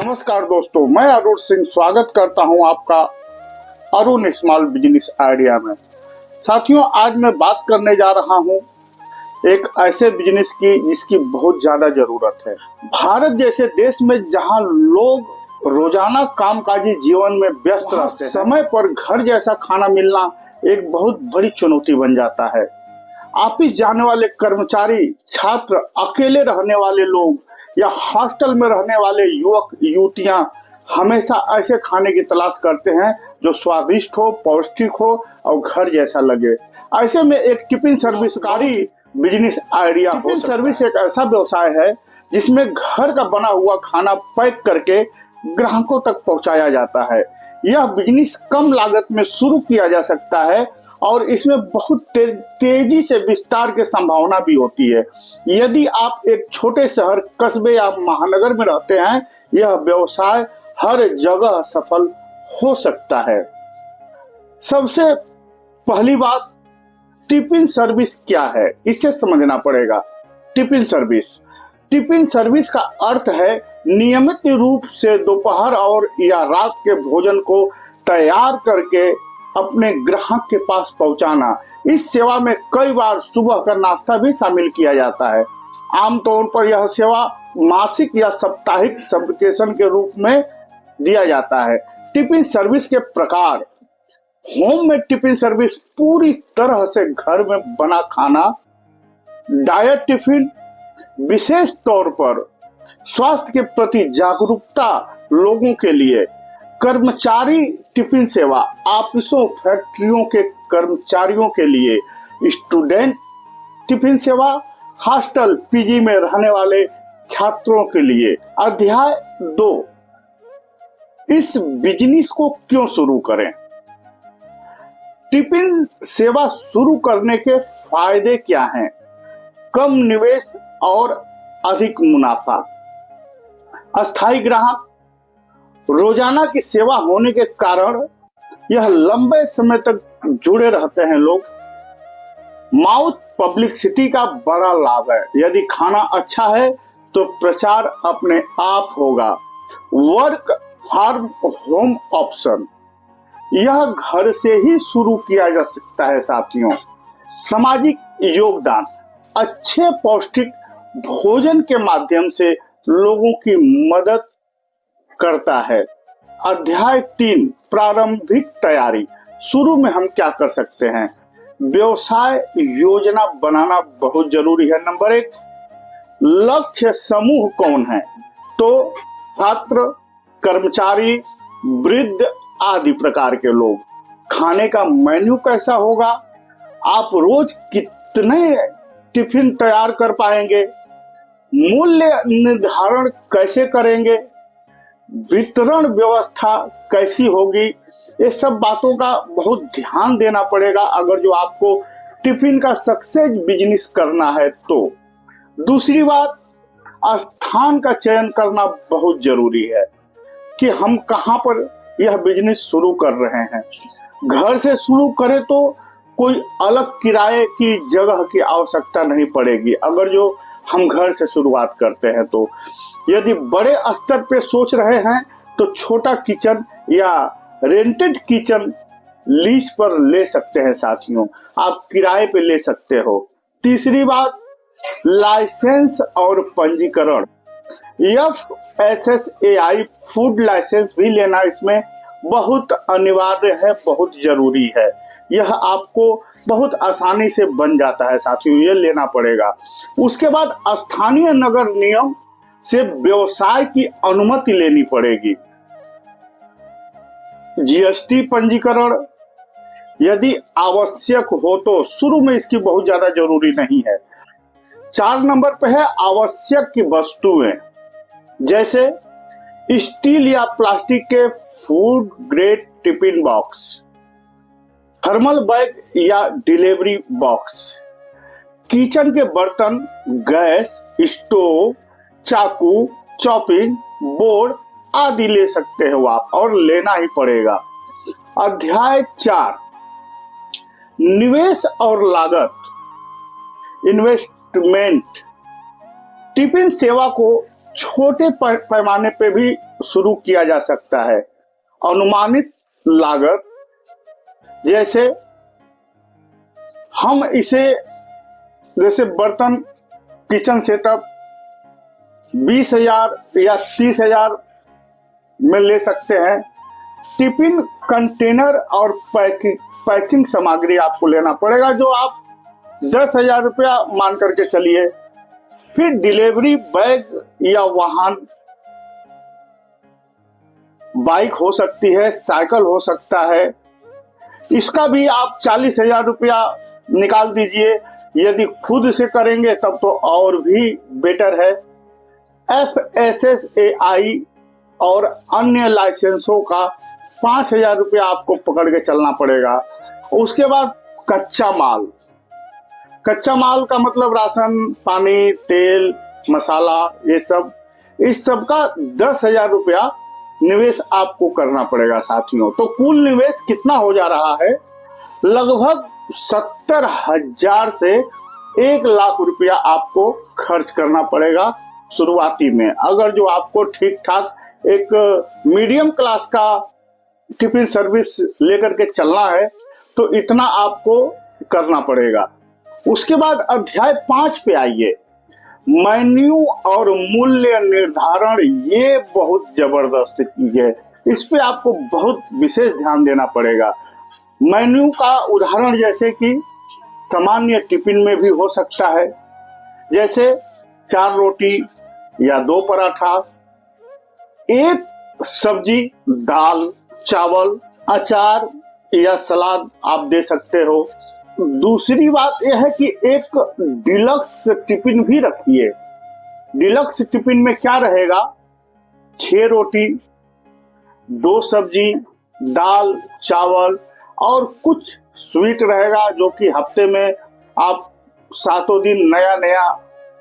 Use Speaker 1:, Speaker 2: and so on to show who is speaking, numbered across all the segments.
Speaker 1: नमस्कार दोस्तों, मैं अरुण सिंह स्वागत करता हूं आपका अरुण स्मॉल बिजनेस आइडिया में। साथियों, आज मैं बात करने जा रहा हूं एक ऐसे बिजनेस की जिसकी बहुत ज्यादा जरूरत है। भारत जैसे देश में जहां लोग रोजाना कामकाजी जीवन में व्यस्त रहते हैं, समय पर घर जैसा खाना मिलना एक बहुत बड़ी चुनौती बन जाता है। ऑफिस जाने वाले कर्मचारी, छात्र, अकेले रहने वाले लोग या हॉस्टल में रहने वाले युवक युवतियां हमेशा ऐसे खाने की तलाश करते हैं जो स्वादिष्ट हो, पौष्टिक हो और घर जैसा लगे। ऐसे में एक टिफिन सर्विसकारी बिजनेस आइडिया। टिफिन सर्विस एक ऐसा व्यवसाय है जिसमें घर का बना हुआ खाना पैक करके ग्राहकों तक पहुंचाया जाता है। यह बिजनेस कम लागत में शुरू किया जा सकता है और इसमें बहुत तेजी से विस्तार की संभावना भी होती है। यदि आप एक छोटे शहर, कस्बे या महानगर में रहते हैं, यह व्यवसाय हर जगह सफल हो सकता है। सबसे पहली बात, टिफिन सर्विस क्या है, इसे समझना पड़ेगा। टिफिन सर्विस का अर्थ है नियमित रूप से दोपहर और या रात के भोजन को तैयार करके अपने ग्राहक के पास पहुंचाना। इस सेवा में कई बार सुबह का नाश्ता भी शामिल किया जाता है। आमतौर पर यह सेवा मासिक या साप्ताहिक सब्सक्रिप्शन के रूप में दिया जाता है। टिफिन सर्विस के प्रकार: होम में टिफिन सर्विस पूरी तरह से घर में बना खाना। डाइट टिफिन, विशेष तौर पर स्वास्थ्य के प्रति जागरूकता लोगों के लिए। कर्मचारी टिफिन सेवा, ऑफिसों, फैक्ट्रियों के कर्मचारियों के लिए। स्टूडेंट टिफिन सेवा, हॉस्टल, पीजी में रहने वाले छात्रों के लिए। अध्याय 2, इस बिजनेस को क्यों शुरू करें? टिफिन सेवा शुरू करने के फायदे क्या हैं? कम निवेश और अधिक मुनाफा। अस्थायी ग्राहक, रोजाना की सेवा होने के कारण यह लंबे समय तक जुड़े रहते हैं लोग। माउथ पब्लिसिटी का बड़ा लाभ है। यदि खाना अच्छा है तो प्रचार अपने आप होगा। वर्क फ्रॉम होम ऑप्शन, यह घर से ही शुरू किया जा सकता है साथियों। सामाजिक योगदान, अच्छे पौष्टिक भोजन के माध्यम से लोगों की मदद करता है। अध्याय 3, प्रारंभिक तैयारी। शुरू में हम क्या कर सकते हैं? व्यवसाय योजना बनाना बहुत जरूरी है। नंबर 1, लक्ष्य समूह कौन है? तो छात्र, कर्मचारी, वृद्ध आदि प्रकार के लोग। खाने का मेन्यू कैसा होगा? आप रोज कितने टिफिन तैयार कर पाएंगे? मूल्य निर्धारण कैसे करेंगे? वितरण व्यवस्था कैसी होगी? ये सब बातों का बहुत ध्यान देना पड़ेगा अगर जो आपको टिफिन का सक्सेस बिजनेस करना है तो। दूसरी बात, स्थान का चयन करना बहुत जरूरी है कि हम कहां पर यह बिजनेस शुरू कर रहे हैं। घर से शुरू करें तो कोई अलग किराए की जगह की आवश्यकता नहीं पड़ेगी अगर जो हम घर से शुरुआत करते हैं तो। यदि बड़े स्तर पे सोच रहे हैं तो छोटा किचन या रेंटेड किचन लीज पर ले सकते हैं साथियों, आप किराए पे ले सकते हो। तीसरी बात, लाइसेंस और पंजीकरण। FSSAI फूड लाइसेंस भी लेना इसमें बहुत अनिवार्य है, बहुत जरूरी है। यह आपको बहुत आसानी से बन जाता है साथियों, ये लेना पड़ेगा। उसके बाद स्थानीय नगर निगम से व्यवसाय की अनुमति लेनी पड़ेगी। GST पंजीकरण यदि आवश्यक हो तो। शुरू में इसकी बहुत ज्यादा जरूरी नहीं है। 4 नंबर पे है आवश्यक की वस्तुएं, जैसे स्टील या प्लास्टिक के food grade tiffin box, thermal bag या डिलीवरी बॉक्स, किचन के बर्तन, गैस स्टोव, चाकू, चॉपिंग बोर्ड आदि ले सकते हो आप, और लेना ही पड़ेगा। अध्याय 4, निवेश और लागत, इन्वेस्टमेंट। टिफिन सेवा को छोटे पैमाने पे भी शुरू किया जा सकता है। अनुमानित लागत, जैसे हम इसे जैसे बर्तन किचन सेटअप 20,000 या 30,000 में ले सकते हैं। टिफिन कंटेनर और पैकिंग सामग्री आपको लेना पड़ेगा, जो आप 10,000 रुपया मान करके चलिए। फिर डिलीवरी बैग या वाहन, बाइक हो सकती है, साइकिल हो सकता है, इसका भी आप 40,000 रुपया निकाल दीजिए। यदि खुद से करेंगे तब तो और भी बेटर है। FSSAI और अन्य लाइसेंसों का 5,000 रुपया आपको पकड़ के चलना पड़ेगा। उसके बाद कच्चा माल। कच्चा माल का मतलब राशन, पानी, तेल, मसाला, ये सब, इस सब का 10,000 रुपया निवेश आपको करना पड़ेगा साथियों। तो कुल निवेश कितना हो जा रहा है? लगभग 70,000 से 1,00,000 रुपया आपको खर्च करना पड़ेगा शुरुआती में। अगर जो आपको ठीक ठाक एक मीडियम क्लास का टिफिन सर्विस लेकर के चलना है तो इतना आपको करना पड़ेगा। उसके बाद अध्याय 5 पे आइए, मेन्यू और मूल्य निर्धारण। ये बहुत जबरदस्त चीज है, इस पे आपको बहुत विशेष ध्यान देना पड़ेगा। मेन्यू का उदाहरण जैसे कि सामान्य टिफिन में भी हो सकता है, जैसे 4 रोटी या 2 पराठा, 1 सब्जी, दाल, चावल, अचार या सलाद आप दे सकते हो। दूसरी बात यह है कि एक डिलक्स टिफिन भी रखिए। डिलक्स टिफिन में क्या रहेगा? 6 रोटी, 2 सब्जी, दाल, चावल और कुछ स्वीट रहेगा, जो कि हफ्ते में आप 7 दिन नया नया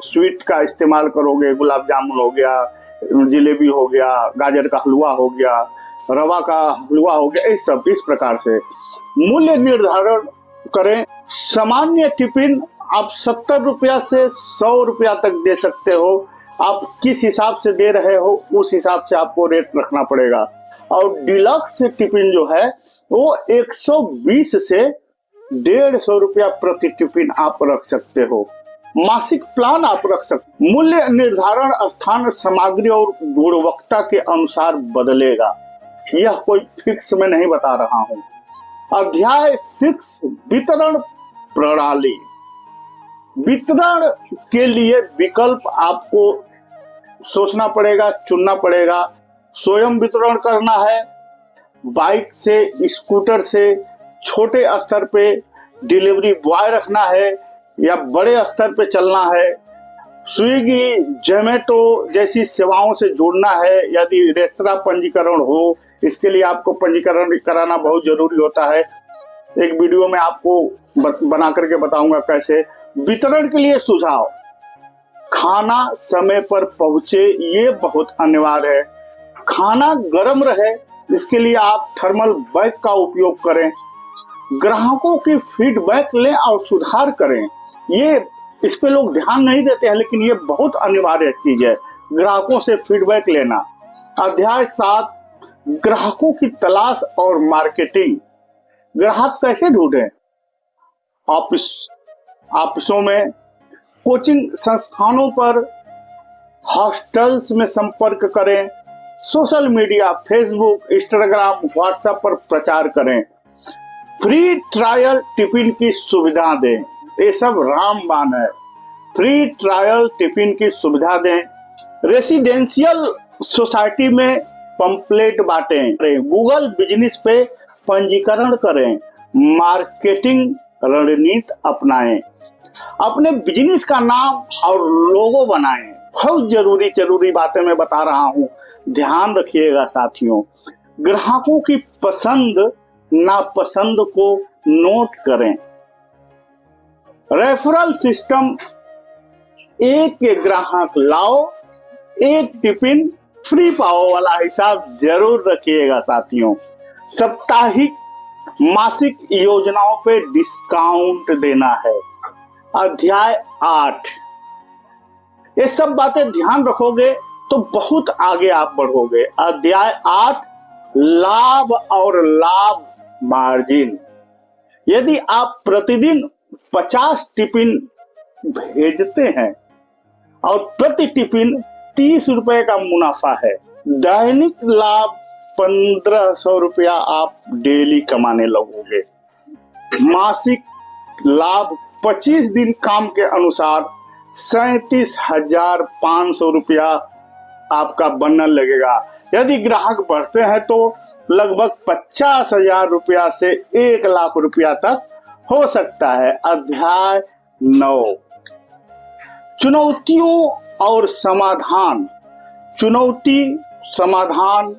Speaker 1: स्वीट का इस्तेमाल करोगे। गुलाब जामुन हो गया, जलेबी हो गया, गाजर का हलवा हो गया, रवा का हलवा हो गया, इस सब इस प्रकार से मूल्य निर्धारण करें। सामान्य टिफिन आप 70 रुपया से 100 रुपया तक दे सकते हो। आप किस हिसाब से दे रहे हो उस हिसाब से आपको रेट रखना पड़ेगा। और डिलक्स टिफिन जो है वो 120 से 150 रुपया प्रति टिफिन आप रख सकते हो। मासिक प्लान आप रख सकते। मूल्य निर्धारण स्थान, सामग्री और गुणवत्ता के अनुसार बदलेगा, यह कोई फिक्स में नहीं बता रहा हूं। अध्याय 6, वितरण प्रणाली। वितरण के लिए विकल्प आपको सोचना पड़ेगा, चुनना पड़ेगा। स्वयं वितरण करना है, बाइक से, स्कूटर से, छोटे स्तर पे डिलीवरी बॉय रखना है या बड़े स्तर पे चलना है। स्विगी, जोमेटो जैसी सेवाओं से जुड़ना है। यदि रेस्तरां पंजीकरण हो, इसके लिए आपको पंजीकरण कराना बहुत जरूरी होता है। एक वीडियो में आपको बना करके बताऊंगा कैसे। वितरण के लिए सुझाव, खाना समय पर पहुंचे, ये बहुत अनिवार्य है। खाना गर्म रहे, इसके लिए आप थर्मल बैग का उपयोग करें। ग्राहकों की फीडबैक लें और सुधार करें। ये इस पे लोग ध्यान नहीं देते हैं, लेकिन ये बहुत अनिवार्य चीज है, ग्राहकों से फीडबैक लेना। अध्याय 7, ग्राहकों की तलाश और मार्केटिंग। ग्राहक कैसे ढूंढें? ऑफिसों में, कोचिंग संस्थानों पर, हॉस्टल्स में संपर्क करें। Social media, Facebook, Instagram, WhatsApp पर प्रचार करें। फ्री ट्रायल टिफिन की सुविधा दें। ये सब रामबाण है। फ्री ट्रायल टिफिन की सुविधा दें। रेसिडेंशियल सोसाइटी में पंपलेट बांटें। गूगल बिजनेस पे पंजीकरण करें। मार्केटिंग रणनीति अपनाएं। अपने बिजनेस का नाम और लोगो बनाएं। बहुत जरूरी बातें मैं बता रहा हूं, ध्यान रखिएगा साथियों। ग्राहकों की पसंद नापसंद को नोट करें। रेफरल सिस्टम, एक ग्राहक लाओ एक टिफिन फ्री पाओ वाला हिसाब जरूर रखिएगा साथियों। साप्ताहिक, मासिक योजनाओं पे डिस्काउंट देना है। अध्याय 8, ये सब बातें ध्यान रखोगे तो तो बहुत आगे आप बढ़ोगे। अध्याय 8, लाभ और लाभ मार्जिन। यदि आप प्रतिदिन 50 टिफिन भेजते हैं और प्रति टिफिन 30 रुपए का मुनाफा है, दैनिक लाभ 1500 रुपया आप डेली कमाने लगोगे। मासिक लाभ 25 दिन काम के अनुसार 37,500 रुपया आपका बनने लगेगा। यदि ग्राहक बढ़ते हैं तो लगभग 50,000 रुपया से 1 लाख रुपया तक हो सकता है। अध्याय 9, चुनौतियों और समाधान। चुनौती, समाधान,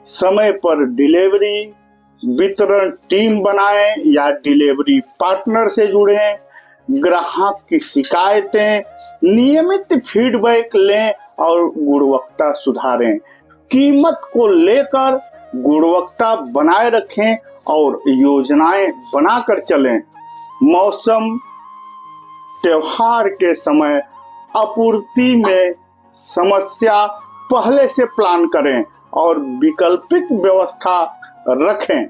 Speaker 1: समय पर डिलीवरी, वितरण टीम बनाएं या डिलीवरी पार्टनर से जुड़ें, ग्राहक की शिकायतें, नियमित फीडबैक लें और गुणवत्ता सुधारें, कीमत को लेकर गुणवत्ता बनाए रखें और योजनाएं बनाकर चलें। मौसम, त्योहार के समय आपूर्ति में समस्या पहले से प्लान करें और वैकल्पिक व्यवस्था रखें।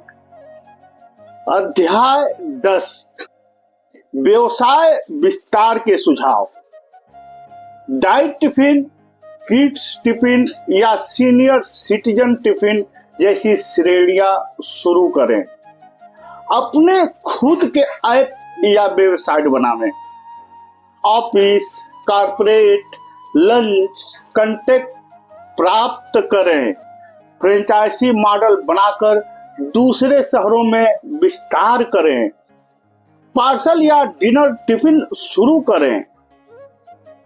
Speaker 1: अध्याय 10, व्यवसाय विस्तार के सुझाव। डाइट टिफिन, किड्स टिफिन या सीनियर सिटीजन टिफिन जैसी श्रेणियां शुरू करें। अपने खुद के ऐप या वेबसाइट बनावें। ऑफिस, कॉर्पोरेट, लंच, कांटेक्ट प्राप्त करें। फ्रेंचाइजी मॉडल बनाकर दूसरे शहरों में विस्तार करें। पार्सल या डिनर टिफिन शुरू करें।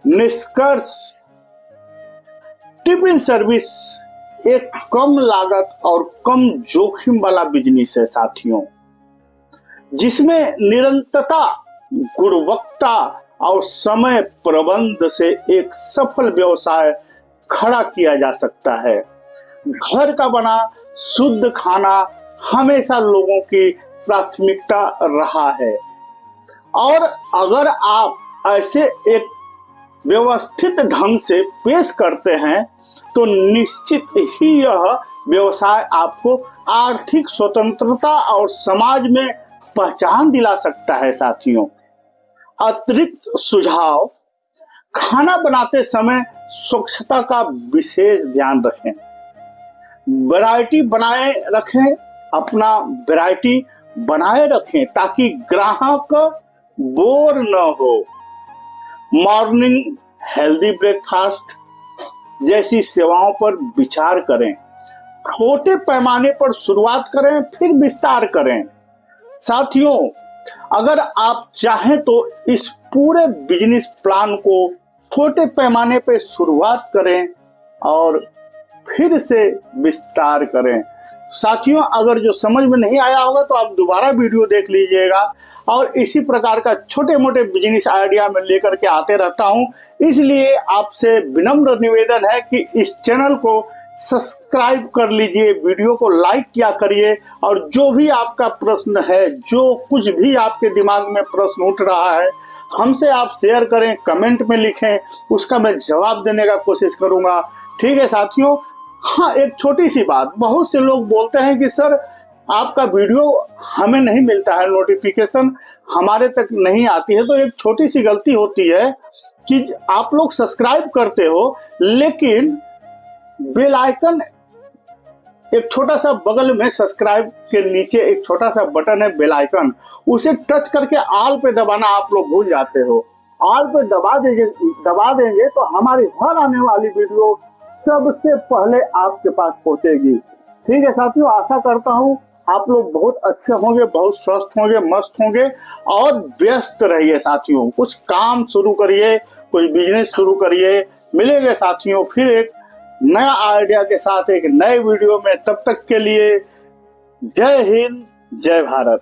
Speaker 1: निष्कर्ष, टिफिन सर्विस एक कम लागत और कम जोखिम वाला बिजनेस है साथियों, जिसमें निरंतरता, गुणवत्ता और समय प्रबंध से एक सफल व्यवसाय खड़ा किया जा सकता है। घर का बना शुद्ध खाना हमेशा लोगों की प्राथमिकता रहा है और अगर आप ऐसे एक व्यवस्थित ढंग से पेश करते हैं तो निश्चित ही यह व्यवसाय आपको आर्थिक स्वतंत्रता और समाज में पहचान दिला सकता है साथियों। अतिरिक्त सुझाव, खाना बनाते समय स्वच्छता का विशेष ध्यान रखें। वैरायटी बनाए रखें, अपना वैरायटी बनाए रखें ताकि ग्राहक बोर न हो। मॉर्निंग हेल्दी ब्रेकफास्ट जैसी सेवाओं पर विचार करें। छोटे पैमाने पर शुरुआत करें, फिर विस्तार करें। साथियों, अगर आप चाहें तो इस पूरे बिजनेस प्लान को छोटे पैमाने पर शुरुआत करें और फिर से विस्तार करें। साथियों, अगर जो समझ में नहीं आया होगा तो आप दोबारा वीडियो देख लीजिएगा और इसी प्रकार का छोटे मोटे बिजनेस आइडिया में लेकर के आते रहता हूं। इसलिए आपसे विनम्र निवेदन है कि इस चैनल को सब्सक्राइब कर लीजिए, वीडियो को लाइक किया करिए और जो भी आपका प्रश्न है, जो कुछ भी आपके दिमाग में प्रश्न उठ रहा है, हमसे आप शेयर करें, कमेंट में लिखें, उसका मैं जवाब देने का कोशिश करूंगा। ठीक है साथियों। हाँ, एक छोटी सी बात, बहुत से लोग बोलते हैं कि सर आपका वीडियो हमें नहीं मिलता है, नोटिफिकेशन हमारे तक नहीं आती है। तो एक छोटी सी गलती होती है कि आप लोग सब्सक्राइब करते हो लेकिन बेल आइकन, एक छोटा सा बगल में सब्सक्राइब के नीचे एक छोटा सा बटन है बेल आइकन, उसे टच करके ऑल पे दबाना आप लोग भूल जाते हो। ऑल पे दबा देंगे तो हमारी हर आने वाली वीडियो सबसे पहले आपके पास पहुंचेगी। ठीक है साथियों, आशा करता हूं आप लोग बहुत अच्छे होंगे, बहुत स्वस्थ होंगे, मस्त होंगे और व्यस्त रहिए साथियों। कुछ काम शुरू करिए, कोई बिजनेस शुरू करिए। मिलेंगे साथियों फिर एक नया आइडिया के साथ एक नए वीडियो में। तब तक के लिए जय हिंद, जय भारत।